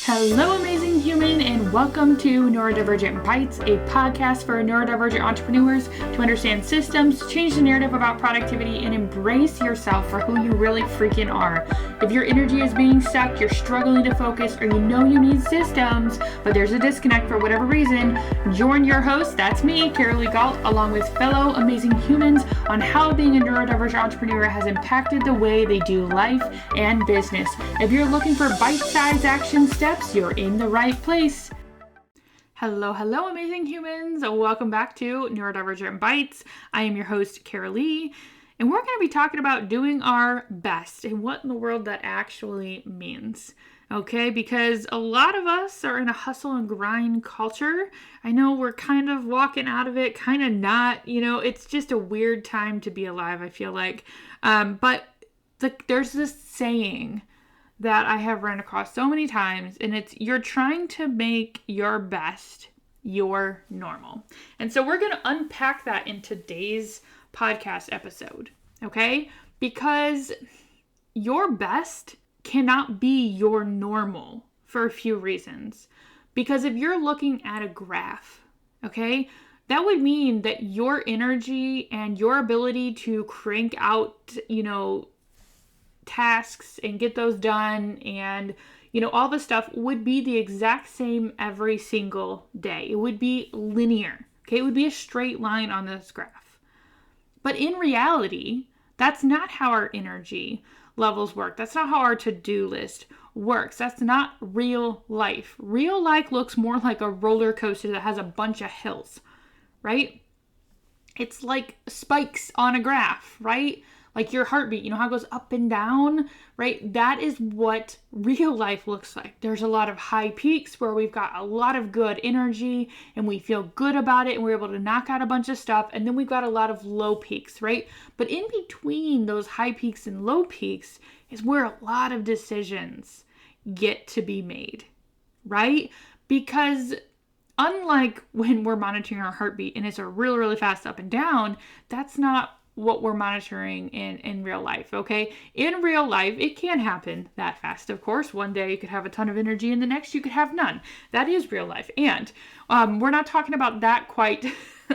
Hello, amazing human, and welcome to Neurodivergent Bytes, a podcast for neurodivergent entrepreneurs to understand systems, change the narrative about productivity, and embrace yourself for who you really freaking are. If your energy is being sucked, you're struggling to focus, or you know you need systems, but there's a disconnect for whatever reason, join your host, that's me, Carolee Galt, along with fellow amazing humans on how being a neurodivergent entrepreneur has impacted the way they do life and business. If you're looking for bite-sized action steps, you're in the right place. Hello, amazing humans. Welcome back to Neurodivergent Bytes. I am your host, Carolee, and we're going to be talking about doing our best and what in the world that actually means. Okay, because a lot of us are in a hustle and grind culture. I know we're kind of walking out of it, kind of not. It's just a weird time to be alive, I feel like. But there's this saying that I have run across so many times, and it's you're trying to make your best your normal. And so we're going to unpack that in today's podcast episode, okay? Because your best cannot be your normal for a few reasons. Because if you're looking at a graph, okay, that would mean that your energy and your ability to crank out, tasks and get those done and all the stuff would be the exact same every single day. It would be linear. Okay, it would be a straight line on this graph. But in reality, that's not how our energy levels work. That's not how our to-do list works. That's not real life. Real life looks more like a roller coaster that has a bunch of hills, right? It's like spikes on a graph, right? Like your heartbeat, you know how it goes up and down, right? That is what real life looks like. There's a lot of high peaks where we've got a lot of good energy and we feel good about it and we're able to knock out a bunch of stuff. And then we've got a lot of low peaks, right? But in between those high peaks and low peaks is where a lot of decisions get to be made, right? Because unlike when we're monitoring our heartbeat and it's a really, really fast up and down, that's not what we're monitoring in real life, okay? In real life, it can happen that fast, of course. One day you could have a ton of energy and the next you could have none. That is real life. And we're not talking about that quite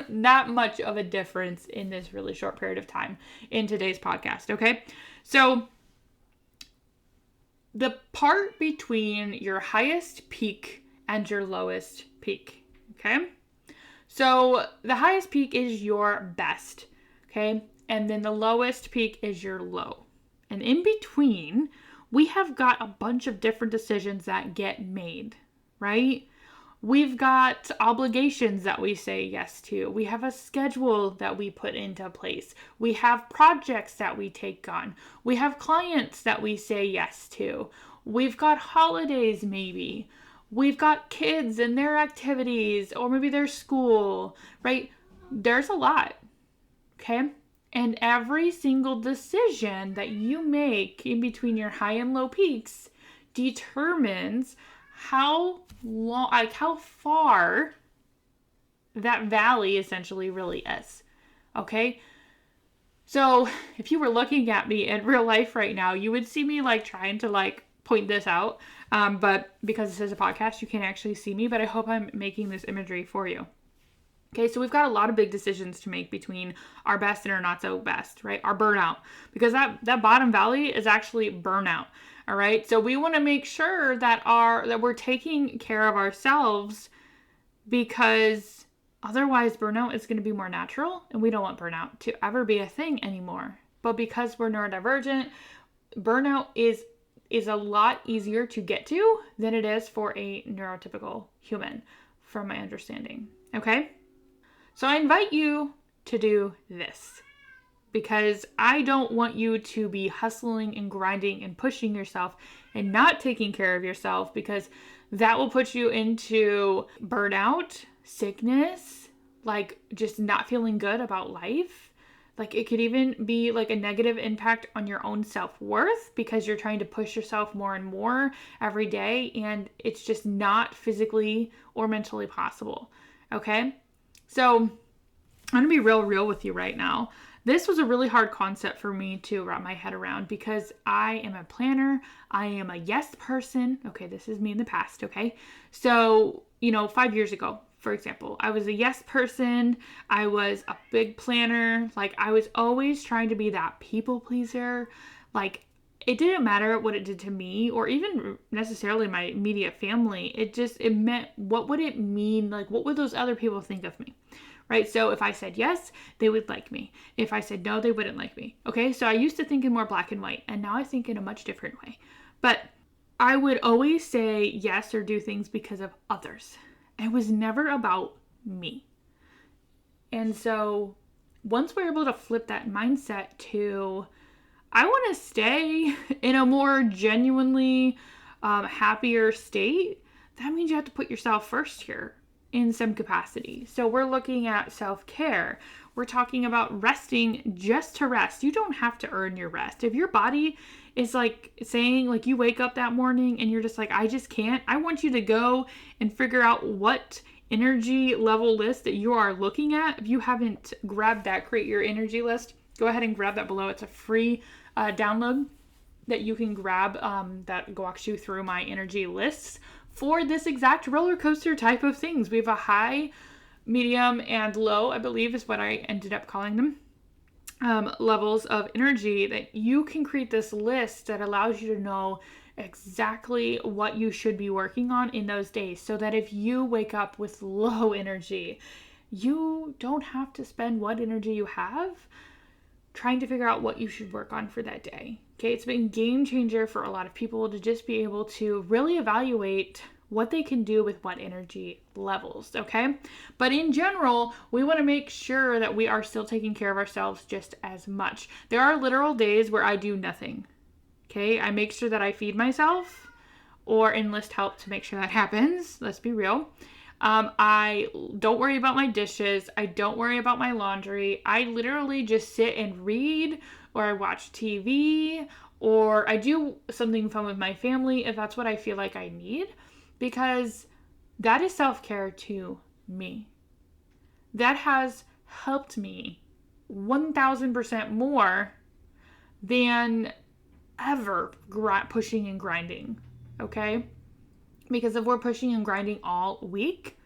that much of a difference in this really short period of time in today's podcast, okay? So the part between your highest peak and your lowest peak, okay? So the highest peak is your best, okay? And then the lowest peak is your low. And in between, we have got a bunch of different decisions that get made, right? We've got obligations that we say yes to. We have a schedule that we put into place. We have projects that we take on. We have clients that we say yes to. We've got holidays maybe. We've got kids and their activities or maybe their school, right? There's a lot, okay? And every single decision that you make in between your high and low peaks determines how long, how far that valley essentially really is. Okay. So if you were looking at me in real life right now, you would see me trying to point this out. But because this is a podcast, you can't actually see me, but I hope I'm making this imagery for you. Okay, so we've got a lot of big decisions to make between our best and our not so best, right? Our burnout, because that bottom valley is actually burnout. All right, so we want to make sure that we're taking care of ourselves, because otherwise burnout is going to be more natural, and we don't want burnout to ever be a thing anymore. But because we're neurodivergent, burnout is a lot easier to get to than it is for a neurotypical human, from my understanding. Okay. So I invite you to do this, because I don't want you to be hustling and grinding and pushing yourself and not taking care of yourself, because that will put you into burnout, sickness, just not feeling good about life. It could even be a negative impact on your own self-worth, because you're trying to push yourself more and more every day and it's just not physically or mentally possible. Okay? So I'm going to be real with you right now. This was a really hard concept for me to wrap my head around because I am a planner. I am a yes person. Okay, this is me in the past, okay? So, 5 years ago, for example, I was a yes person. I was a big planner. Like, I was always trying to be that people pleaser. Like, it didn't matter what it did to me or even necessarily my immediate family. It meant, what would it mean? Like, what would those other people think of me? Right? So if I said yes, they would like me. If I said no, they wouldn't like me. Okay? So I used to think in more black and white, and now I think in a much different way. But I would always say yes or do things because of others. It was never about me. And so once we're able to flip that mindset to, I want to stay in a more genuinely happier state, that means you have to put yourself first here in some capacity. So we're looking at self-care. We're talking about resting just to rest. You don't have to earn your rest. If your body is like saying, like, you wake up that morning and you're just like, I just can't, I want you to go and figure out what energy level list that you are looking at. If you haven't grabbed that, create your energy list, go ahead and grab that below. It's a free download that you can grab that walks you through my energy lists for this exact roller coaster type of things. We have a high, medium, and low, I believe is what I ended up calling them, levels of energy that you can create this list that allows you to know exactly what you should be working on in those days, so that if you wake up with low energy, you don't have to spend what energy you have trying to figure out what you should work on for that day. Okay, it's been a game changer for a lot of people to just be able to really evaluate what they can do with what energy levels, okay? But in general, we want to make sure that we are still taking care of ourselves just as much. There are literal days where I do nothing, okay? I make sure that I feed myself or enlist help to make sure that happens. Let's be real. I don't worry about my dishes. I don't worry about my laundry. I literally just sit and read, or I watch TV, or I do something fun with my family if that's what I feel like I need, because that is self-care to me. That has helped me 1000% more than ever pushing and grinding, okay? Because if we're pushing and grinding all week,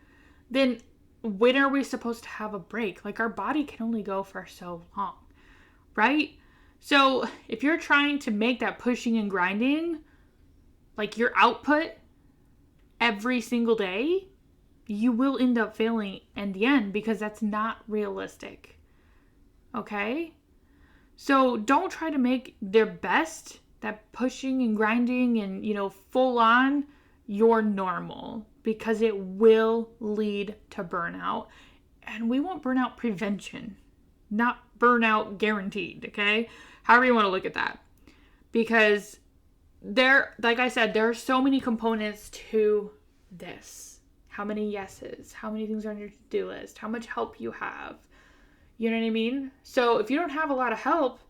then when are we supposed to have a break? Like, our body can only go for so long, right? So if you're trying to make that pushing and grinding like your output every single day, you will end up failing in the end, because that's not realistic. Okay? So don't try to make their best, that pushing and grinding and, full on, your normal, because it will lead to burnout. And we want burnout prevention, not burnout guaranteed, okay? However you want to look at that. Because like I said, there are so many components to this. How many yeses, how many things are on your to-do list, how much help you have. You know what I mean? So if you don't have a lot of help,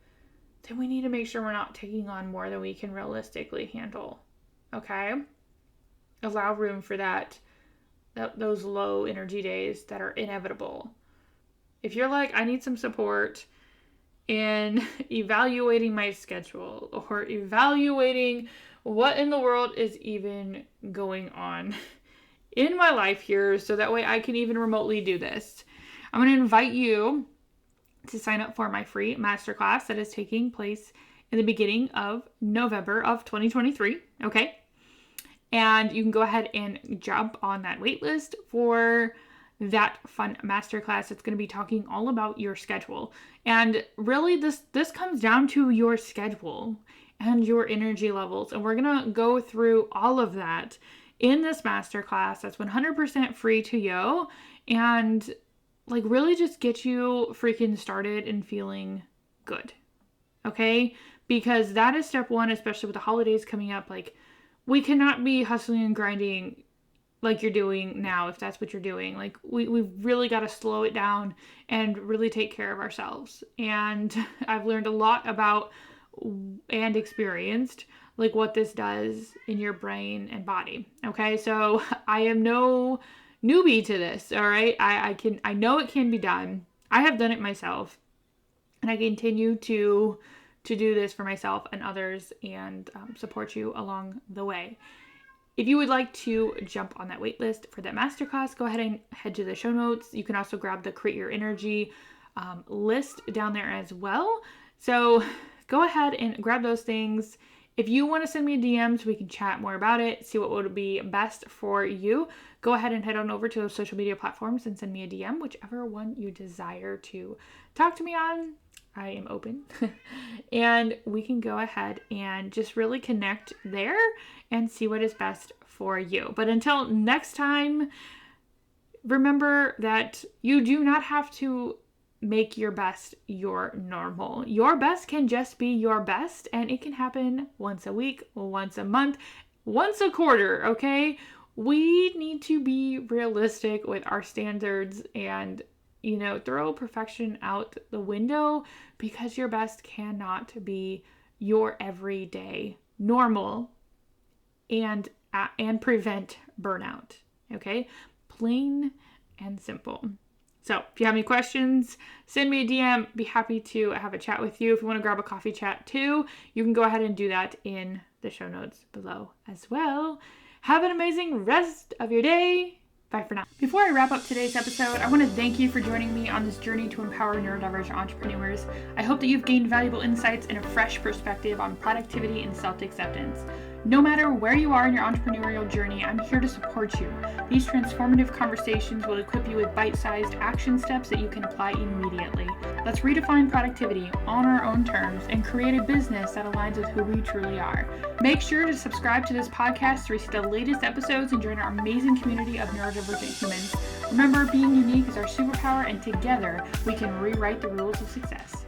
then we need to make sure we're not taking on more than we can realistically handle, okay? Allow room for those low energy days that are inevitable. If you're like, I need some support in evaluating my schedule or evaluating what in the world is even going on in my life here, so that way I can even remotely do this, I'm going to invite you to sign up for my free masterclass that is taking place in the beginning of November of 2023, okay? And you can go ahead and jump on that wait list for that fun masterclass. It's going to be talking all about your schedule. And really this comes down to your schedule and your energy levels. And we're going to go through all of that in this masterclass that's 100% free to you, and like really just get you freaking started and feeling good. Okay? Because that is step one, especially with the holidays coming up. Like, we cannot be hustling and grinding like you're doing now, if that's what you're doing. Like, we've really got to slow it down and really take care of ourselves. And I've learned a lot about and experienced like what this does in your brain and body. Okay, so I am no newbie to this. All right, I know it can be done. I have done it myself. And I continue to do this for myself and others and support you along the way. If you would like to jump on that wait list for that masterclass, go ahead and head to the show notes. You can also grab the Create Your Energy list down there as well. So go ahead and grab those things. If you want to send me a DM so we can chat more about it, see what would be best for you, go ahead and head on over to those social media platforms and send me a DM, whichever one you desire to talk to me on. I am open. And we can go ahead and just really connect there and see what is best for you. But until next time, remember that you do not have to make your best your normal. Your best can just be your best, and it can happen once a week, once a month, once a quarter, okay? We need to be realistic with our standards and, throw perfection out the window, because your best cannot be your everyday normal and prevent burnout, okay? Plain and simple. So if you have any questions, send me a DM. Be happy to have a chat with you. If you want to grab a coffee chat too, you can go ahead and do that in the show notes below as well. Have an amazing rest of your day. Bye for now. Before I wrap up today's episode, I want to thank you for joining me on this journey to empower neurodivergent entrepreneurs. I hope that you've gained valuable insights and a fresh perspective on productivity and self-acceptance. No matter where you are in your entrepreneurial journey, I'm here to support you. These transformative conversations will equip you with bite-sized action steps that you can apply immediately. Let's redefine productivity on our own terms and create a business that aligns with who we truly are. Make sure to subscribe to this podcast to receive the latest episodes and join our amazing community of neurodivergent humans. Remember, being unique is our superpower, and together we can rewrite the rules of success.